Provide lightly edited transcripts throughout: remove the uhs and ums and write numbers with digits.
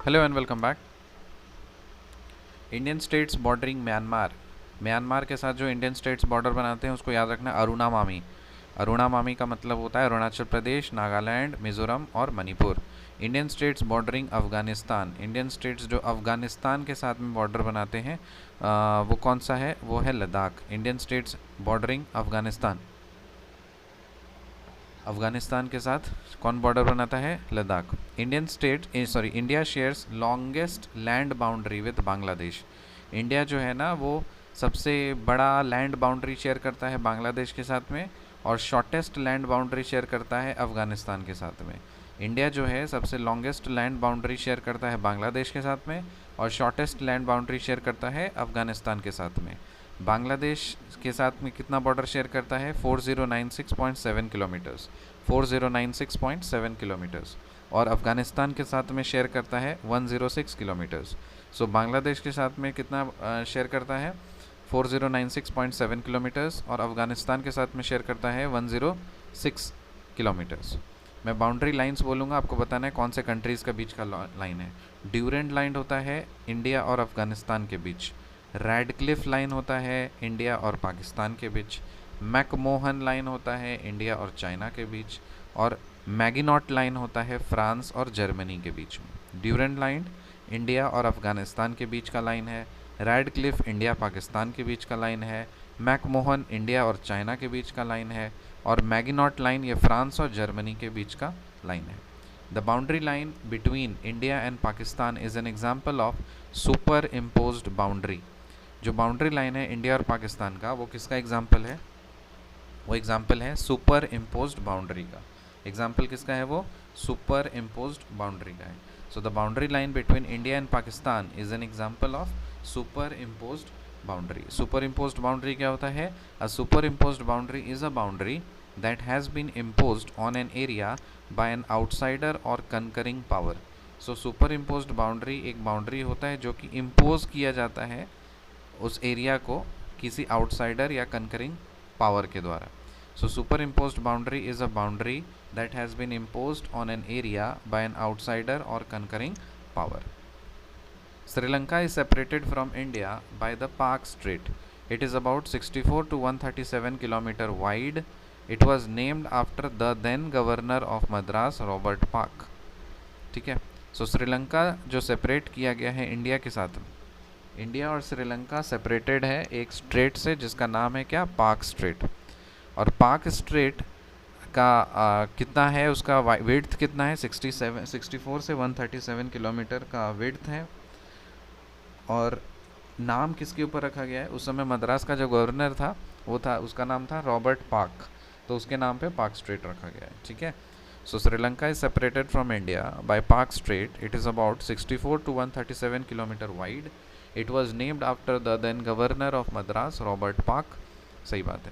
Hello and welcome back. Indian states bordering Myanmar, Myanmar के साथ जो इंडियन स्टेट्स बॉर्डर बनाते हैं उसको याद रखना अरुणामामी। अरुणामामी का मतलब होता है अरुणाचल प्रदेश, नागालैंड, मिजोरम और Manipur. Indian states bordering Afghanistan, Indian states जो अफगानिस्तान के साथ में बॉर्डर बनाते हैं वो कौन सा है? वो है Ladakh. Indian states bordering Afghanistan, Afghanistan के साथ कौन बॉर्डर बनाता है? Ladakh. India shares longest land boundary with Bangladesh. India जो है ना वो सबसे बड़ा लैंड बाउंड्री शेयर करता है बांग्लादेश के साथ में, और शॉर्टेस्ट लैंड बाउंड्री शेयर करता है अफगानिस्तान के साथ में। इंडिया जो है सबसे लॉन्गेस्ट लैंड बाउंड्री शेयर करता है बांग्लादेश के साथ में, और शॉर्टेस्ट लैंड बाउंड्री शेयर करता है अफगानिस्तान के साथ में। बांग्लादेश के साथ में कितना बॉर्डर शेयर करता है? 4096.7 किलोमीटर्स, 4096.7 किलोमीटर्स। और अफ़गानिस्तान के साथ में शेयर करता है 106 किलोमीटर्स। सो बांग्लादेश के साथ में कितना शेयर करता है? 4096.7 किलोमीटर्स, और अफ़गानिस्तान के साथ में शेयर करता है 106 किलोमीटर्स। मैं बाउंड्री लाइंस बोलूँगा, आपको बताना है कौन से कंट्रीज़ के बीच का लाइन है। ड्यूरेंट लाइन होता है इंडिया और अफ़गानिस्तान के बीच। रैडक्लिफ लाइन होता है इंडिया और पाकिस्तान के बीच। मैकमोहन लाइन होता है इंडिया और चाइना के बीच। और मैगिनॉट लाइन होता है फ्रांस और जर्मनी के बीच में। ड्यूरेंट लाइन इंडिया और अफ़गानिस्तान के बीच का लाइन है। रैडक्लिफ इंडिया पाकिस्तान के बीच का लाइन है। मैकमोहन इंडिया और चाइना के बीच का लाइन है। और मैगिनॉट लाइन ये फ्रांस और जर्मनी के बीच का लाइन है। The boundary line between India and Pakistan is an example of superimposed boundary. जो बाउंड्री लाइन है इंडिया और पाकिस्तान का, वो किसका एग्जाम्पल है? वो एग्जाम्पल है सुपर इम्पोज्ड बाउंड्री का। एग्जाम्पल किसका है? वो सुपर इम्पोज्ड बाउंड्री का है। So the boundary line between India and Pakistan is an example of superimposed boundary. Superimposed boundary क्या होता है? A superimposed boundary is a boundary that has been imposed on an area by an outsider और conquering power. So superimposed boundary एक boundary होता है जो कि impose किया जाता है उस एरिया को किसी आउटसाइडर या कंकरिंग पावर के द्वारा। So superimposed boundary is a boundary that has been imposed on an area by an outsider और conquering power. Sri Lanka is separated from India by the Park Strait. It is about 64 to 137 kilometer wide. It was named after the then governor of Madras, Robert Park. ठीक है, so Sri Lanka जो separate किया गया है India के साथ, India और Sri Lanka separated है एक स्ट्रेट से जिसका नाम है क्या? Park straight. और पार्क स्ट्रेट का कितना है? उसका विड्थ कितना है? 64 से 137 किलोमीटर का विड्थ है। और नाम किसके ऊपर रखा गया है? उस समय मद्रास का जो गवर्नर था वो था, उसका नाम था रॉबर्ट पार्क, तो उसके नाम पे पार्क स्ट्रेट रखा गया है। ठीक है, so Sri Lanka is separated from India by Palk strait. It is about 64 to 137 kilometre wide. It was named after the then governor of Madras, Robert Palk. सही बात है।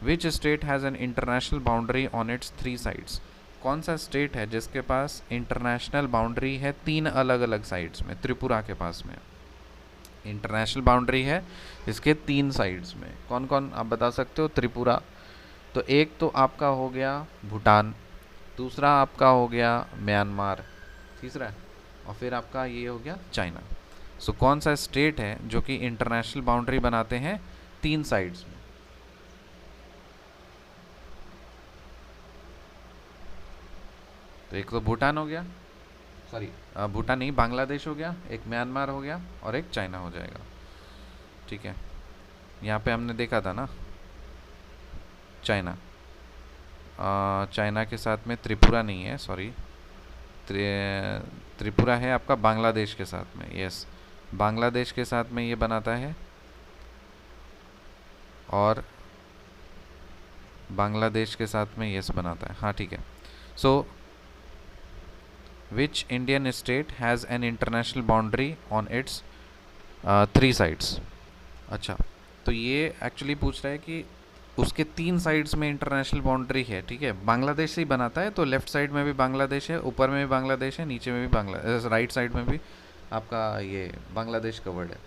Which state has an international boundary on its 3 sides? कौन सा state है जिसके पास international boundary है 3 अलग अलग साइड्स में? त्रिपुरा के पास में इंटरनेशनल बाउंड्री है इसके 3 साइड्स में। कौन कौन आप बता सकते हो? त्रिपुरा, तो एक तो आपका हो गया भूटान, दूसरा आपका हो गया म्यांमार, तीसरा, और फिर आपका ये हो गया चाइना। सो कौन सा स्टेट है जो कि इंटरनेशनल बाउंड्री बनाते हैं 3 साइड्स में? तो एक तो भूटान हो गया, सॉरी भूटान नहीं, बांग्लादेश हो गया, एक म्यांमार हो गया, और एक चाइना हो जाएगा। ठीक है, यहाँ पे हमने देखा था ना चाइना, चाइना के साथ में त्रिपुरा नहीं है, सॉरी, त्रिपुरा है आपका बांग्लादेश के साथ में। यस, बांग्लादेश के साथ में ये बनाता है, और बांग्लादेश के साथ में यस बनाता है। हाँ ठीक है। So which Indian state has an international boundary on its 3 sides? अच्छा, तो ये एक्चुअली पूछ रहा है कि उसके 3 साइड्स में इंटरनेशनल बाउंड्री है। ठीक है, बांग्लादेश से ही बनाता है, तो लेफ्ट साइड में भी बांग्लादेश है, ऊपर में भी बांग्लादेश है, नीचे में भी राइट साइड में भी आपका ये बांग्लादेश कवर्ड है।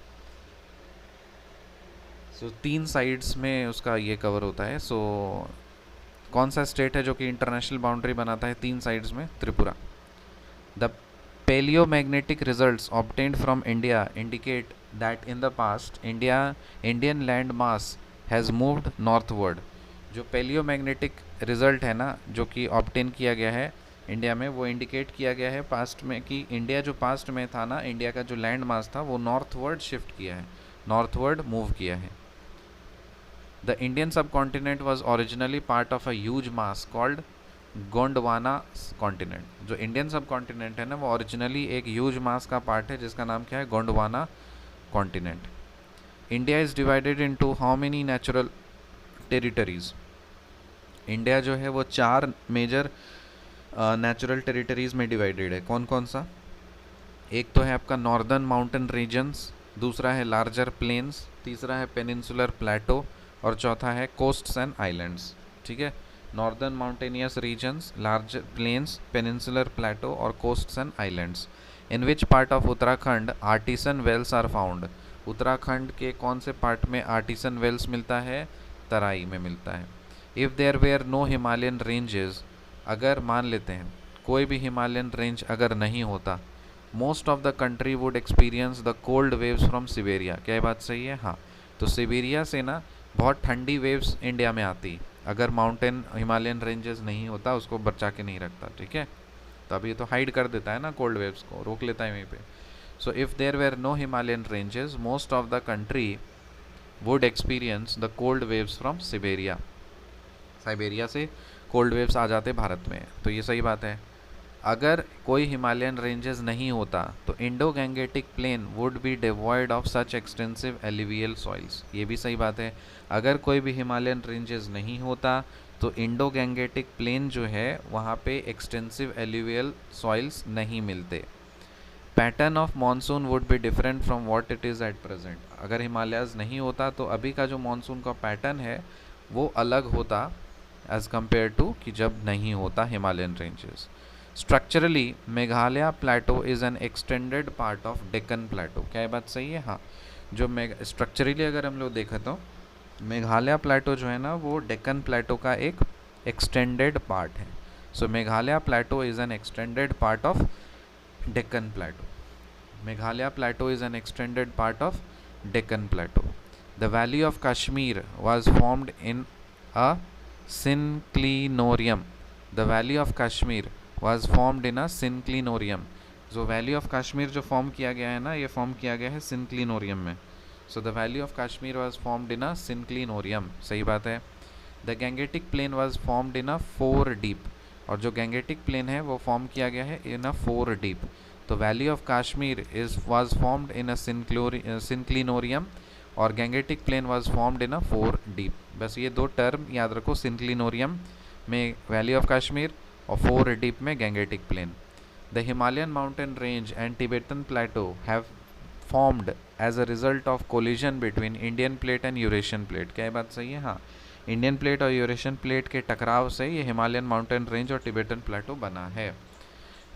सो 3 साइड्स में उसका ये कवर होता है। सो कौन सा स्टेट है जो कि इंटरनेशनल बाउंड्री बनाता है 3 साइड्स में? Tripura. The paleomagnetic results obtained from India indicate that in the past Indian land mass has moved northward. जो पेलियोमैग्नेटिक रिजल्ट है ना जो कि ऑब्टेन किया गया है इंडिया में, वो इंडिकेट किया गया है पास्ट में कि इंडिया जो पास्ट में था ना, इंडिया का जो लैंड मास था वो नॉर्थवर्ड शिफ्ट किया है, नॉर्थवर्ड मूव किया है. द इंडियन सब continent was originally part of a huge mass called Gondwana continent. जो इंडियन सब कॉन्टिनेंट है ना वो ओरिजिनली एक ह्यूज मास का पार्ट है जिसका नाम क्या है, Gondwana continent. India is divided into how many natural territories. India जो है वो 4 मेजर नेचुरल टेरिटरीज में डिवाइडेड है. कौन कौन सा? एक तो है आपका नॉर्दर्न माउंटेन रीजन्स, दूसरा है लार्जर प्लेन्स, तीसरा है पेनिनसुलर प्लेटो और चौथा है कोस्ट्स एंड आइलैंड्स. ठीक है, northern mountainous regions, larger plains, peninsular plateau और coasts and islands. In which part of Uttarakhand artesian wells are found. Uttarakhand के कौन से पार्ट में आर्टिसन वेल्स मिलता है? तराई में मिलता है. If there were no Himalayan ranges, अगर मान लेते हैं कोई भी हिमालयन रेंज अगर नहीं होता, most of the country would experience the cold waves from Siberia. क्या ये बात सही है? हाँ. तो सिबेरिया से ना बहुत ठंडी वेव्स इंडिया में आती अगर माउंटेन हिमालयन रेंजेस नहीं होता, उसको बचा के नहीं रखता. ठीक है, तो अभी तो हाइड कर देता है ना, कोल्ड वेव्स को रोक लेता है वहीं पे. So if there were no Himalayan ranges, most of the country would experience the cold waves from Siberia. Siberia से कोल्ड वेव्स आ जाते भारत में. तो ये सही बात है. अगर कोई हिमालयन रेंजेस नहीं होता तो Indo Gangetic plain would be devoid of such extensive alluvial soils. ये भी सही बात है. अगर कोई भी हिमालयन रेंजेस नहीं होता तो इंडो गैंगेटिक प्लेन जो है वहाँ पे एक्सटेंसिव एलिवियल सॉइल्स नहीं मिलते. Pattern of monsoon would be different from what it is at present. अगर हिमालयाज़ नहीं होता तो अभी का जो मानसून का पैटर्न है वो अलग होता एज कम्पेयर टू कि जब नहीं होता Himalayan ranges. Structurally Meghalaya plateau is an extended part of Deccan plateau. क्या ये बात सही है? हाँ. जो स्ट्रक्चरली अगर हम लोग देखें तो मेघालय प्लेटो जो है ना वो डेक्कन प्लेटो का एक एक्सटेंडेड पार्ट है. So Meghalaya plateau is an extended part of Deccan plateau. Meghalaya plateau is an extended part of Deccan plateau. The Valley of Kashmir was formed in a synclinorium. The Valley of Kashmir was formed in a synclinorium. जो Valley of Kashmir जो form किया गया है ना, ये form किया गया है synclinorium में. So the Valley of Kashmir was formed in a synclinorium. सही बात है. The Gangetic Plain was formed in a 4 deep. और जो Gangetic Plain है वो फॉर्म किया गया है in a 4 deep. तो Valley of Kashmir was formed in a synclinorium और Gangetic plain was formed in a 4 deep. बस ये 2 टर्म याद रखो, सिंक्लिनोरियम में वैली ऑफ कश्मीर और 4 डीप में Gangetic plain. The Himalayan mountain range and Tibetan plateau have formed as a result of collision between Indian plate and Eurasian plate. क्या ये बात सही है? हाँ. इंडियन प्लेट और यूरेशियन प्लेट के टकराव से ये हिमालयन माउंटेन रेंज और टिबेटन प्लेटो बना है.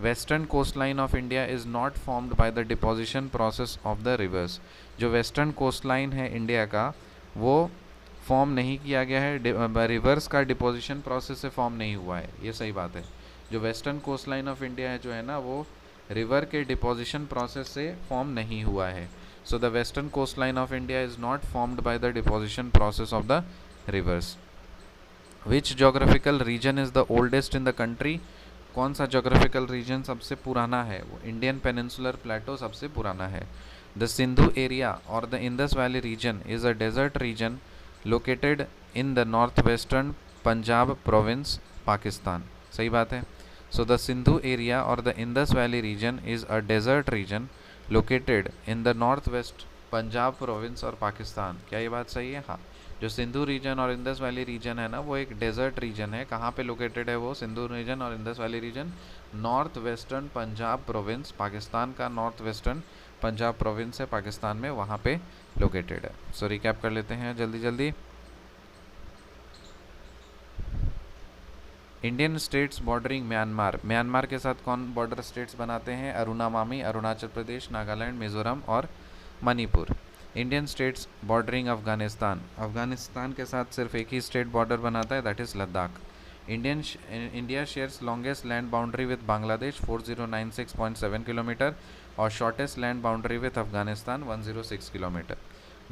Western coast line of India is not formed by the deposition process of the rivers. जो वेस्टर्न कोस्ट लाइन है इंडिया का वो फॉर्म नहीं किया गया है, रिवर्स का डिपोजिशन प्रोसेस से फॉर्म नहीं हुआ है. ये सही बात है. जो western coast line of India है जो है ना वो रिवर के डिपोजिशन प्रोसेस से फॉर्म नहीं हुआ है. So the western coast line of India is not formed by the deposition process of the rivers. Which geographical region is the oldest in the country. कौन सा जोग्राफिकल रीजन सबसे पुराना है? वो इंडियन पेनिनसुलर प्लेटो सबसे पुराना है. द सिंधु एरिया और the Indus valley region is a desert region located in the north western Punjab province, Pakistan. सही बात है. सो द सिंधु एरिया और the Indus valley region is a desert region located in the north west Punjab province और पाकिस्तान. क्या ये बात सही है? हाँ. जो सिंधु रीजन और इंडस वैली रीजन है ना वो एक डेजर्ट रीजन है. कहाँ पे लोकेटेड है वो सिंधु रीजन और Indus valley region? North western Punjab province, Pakistan का नॉर्थ वेस्टर्न पंजाब प्रोविंस है पाकिस्तान में, वहाँ पे लोकेटेड है. सो रिकैप कर लेते हैं जल्दी जल्दी. Indian states bordering Myanmar. Myanmar के साथ कौन बॉर्डर स्टेट्स बनाते हैं? अरुणामामी, अरुणाचल प्रदेश, नागालैंड, मिजोरम और Manipur. Indian states bordering Afghanistan. Afghanistan के साथ सिर्फ एक ही स्टेट बॉर्डर बनाता है, that is Ladakh. India shares longest land boundary with Bangladesh 4096.7 kilometre और shortest land boundary with Afghanistan 106 kilometre.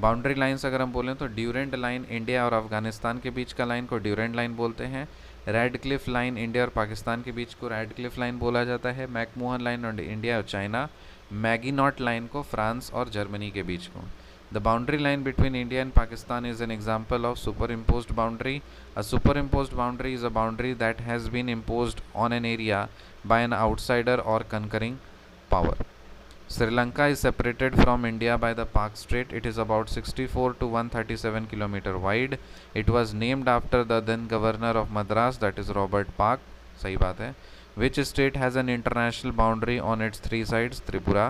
Boundary lines अगर हम बोलें तो ड्यूरेंट लाइन इंडिया और अफगानिस्तान के बीच का लाइन को ड्यूरेंट लाइन बोलते हैं। रेडक्लिफ लाइन इंडिया और पाकिस्तान के बीच को रेडक्लिफ लाइन बोला जाता है। मैकमोहन लाइन और इंडिया और चाइना। मैगीनॉट लाइन को फ्रांस और जर्मनी के बीच को। The boundary line between India and Pakistan is an example of superimposed boundary. A superimposed boundary is a boundary that has been imposed on an area by an outsider or concurring power. Sri Lanka is separated from India by the Pak Strait. It is about 64 to 137 km wide. It was named after the then governor of Madras, that is Robert Pak. सही बात है. Which state has an international boundary on its three sides? Tripura.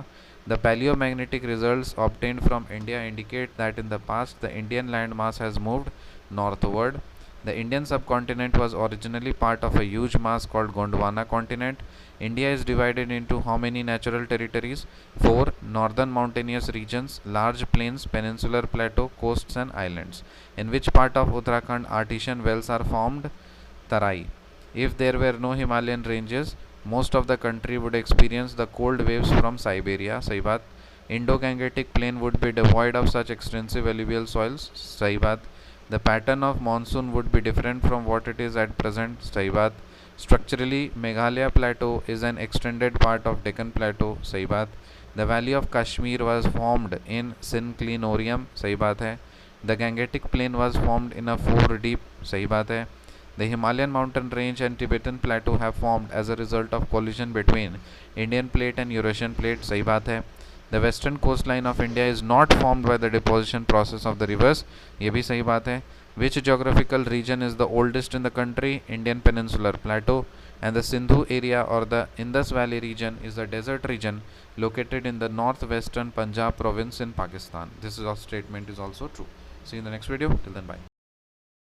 The paleomagnetic results obtained from India indicate that in the past the Indian landmass has moved northward. The Indian subcontinent was originally part of a huge mass called Gondwana continent. India is divided into how many natural territories? 4. Northern mountainous regions, large plains, peninsular plateau, coasts and islands. In which part of Uttarakhand artesian wells are formed? Tarai. If there were no Himalayan ranges, most of the country would experience the cold waves from Siberia. सही बात. Indo-Gangetic plain would be devoid of such extensive alluvial soils. सही बात. The pattern of monsoon would be different from what it is at present. सही बात. Structurally, Meghalaya plateau is an extended part of Deccan plateau. सही बात. The valley of Kashmir was formed in synclinorium. सही बात है. The Gangetic plain was formed in a four deep. सही बात है. The Himalayan mountain range and Tibetan plateau have formed as a result of collision between Indian plate and Eurasian plate. सही बात है. The western coastline of India is not formed by the deposition process of the rivers. ये भी सही बात है. Which geographical region is the oldest in the country? Indian peninsular plateau. And the Sindhu area or the Indus Valley region is the desert region located in the northwestern Punjab province in Pakistan. This statement is also true. See you in the next video. Till then, bye.